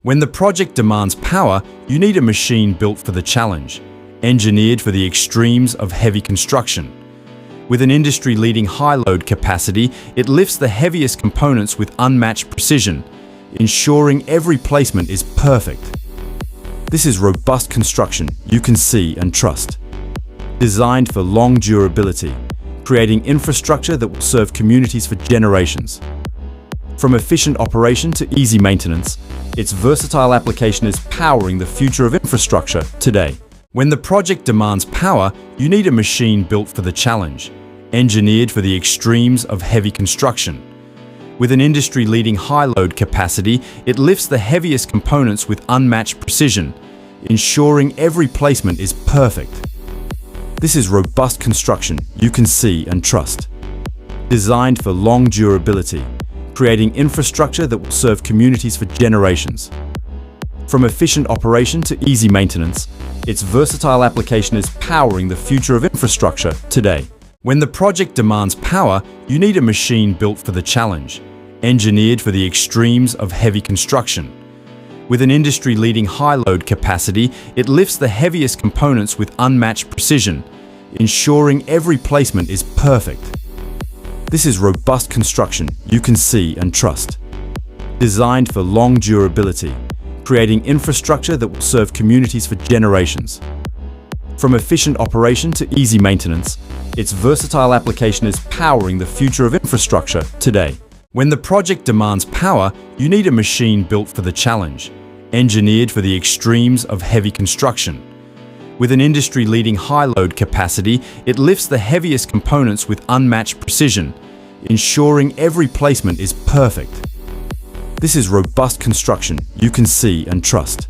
When the project demands power, you need a machine built for the challenge, engineered for the extremes of heavy construction. With an industry-leading high-load capacity, it lifts the heaviest components with unmatched precision, ensuring every placement is perfect. This is robust construction you can see and trust. Designed for long durability, creating infrastructure that will serve communities for generations. From efficient operation to easy maintenance, its versatile application is powering the future of infrastructure today. When the project demands power, you need a machine built for the challenge, engineered for the extremes of heavy construction. With an industry-leading high-load capacity, it lifts the heaviest components with unmatched precision, ensuring every placement is perfect. This is robust construction you can see and trust. Designed for long durability, creating infrastructure that will serve communities for generations. From efficient operation to easy maintenance, its versatile application is powering the future of infrastructure today. When the project demands power, you need a machine built for the challenge, engineered for the extremes of heavy construction. With an industry-leading high-load capacity, it lifts the heaviest components with unmatched precision, ensuring every placement is perfect. This is robust construction you can see and trust. Designed for long durability, creating infrastructure that will serve communities for generations. From efficient operation to easy maintenance, its versatile application is powering the future of infrastructure today. When the project demands power, you need a machine built for the challenge, engineered for the extremes of heavy construction. With an industry-leading high-load capacity, it lifts the heaviest components with unmatched precision, ensuring every placement is perfect. This is robust construction you can see and trust.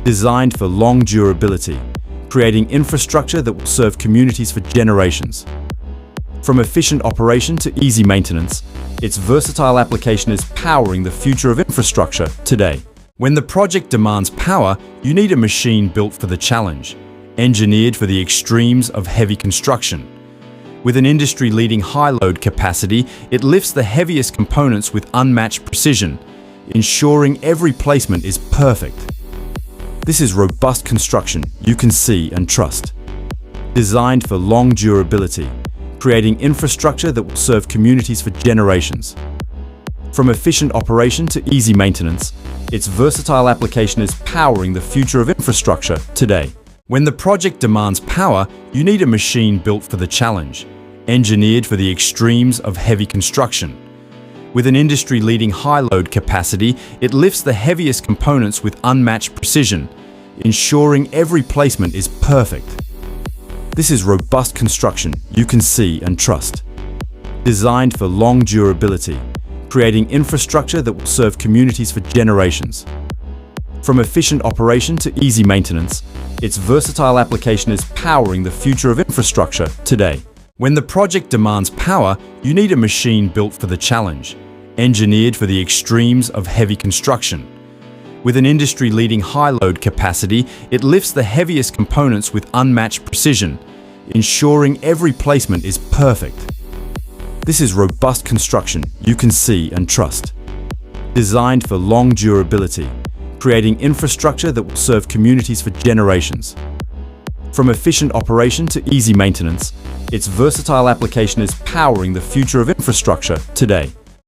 Designed for long durability, creating infrastructure that will serve communities for generations. From efficient operation to easy maintenance, its versatile application is powering the future of infrastructure today. When the project demands power, you need a machine built for the challenge, engineered for the extremes of heavy construction. With an industry-leading high-load capacity, it lifts the heaviest components with unmatched precision, ensuring every placement is perfect. This is robust construction you can see and trust. Designed for long durability, creating infrastructure that will serve communities for generations. From efficient operation to easy maintenance, its versatile application is powering the future of infrastructure today. When the project demands power, you need a machine built for the challenge, engineered for the extremes of heavy construction. With an industry-leading high-load capacity, it lifts the heaviest components with unmatched precision, ensuring every placement is perfect. This is robust construction you can see and trust. Designed for long durability, creating infrastructure that will serve communities for generations. From efficient operation to easy maintenance, its versatile application is powering the future of infrastructure today. When the project demands power, you need a machine built for the challenge, engineered for the extremes of heavy construction. With an industry-leading high-load capacity, it lifts the heaviest components with unmatched precision, ensuring every placement is perfect. This is robust construction you can see and trust. Designed for long durability, creating infrastructure that will serve communities for generations. From efficient operation to easy maintenance, its versatile application is powering the future of infrastructure today.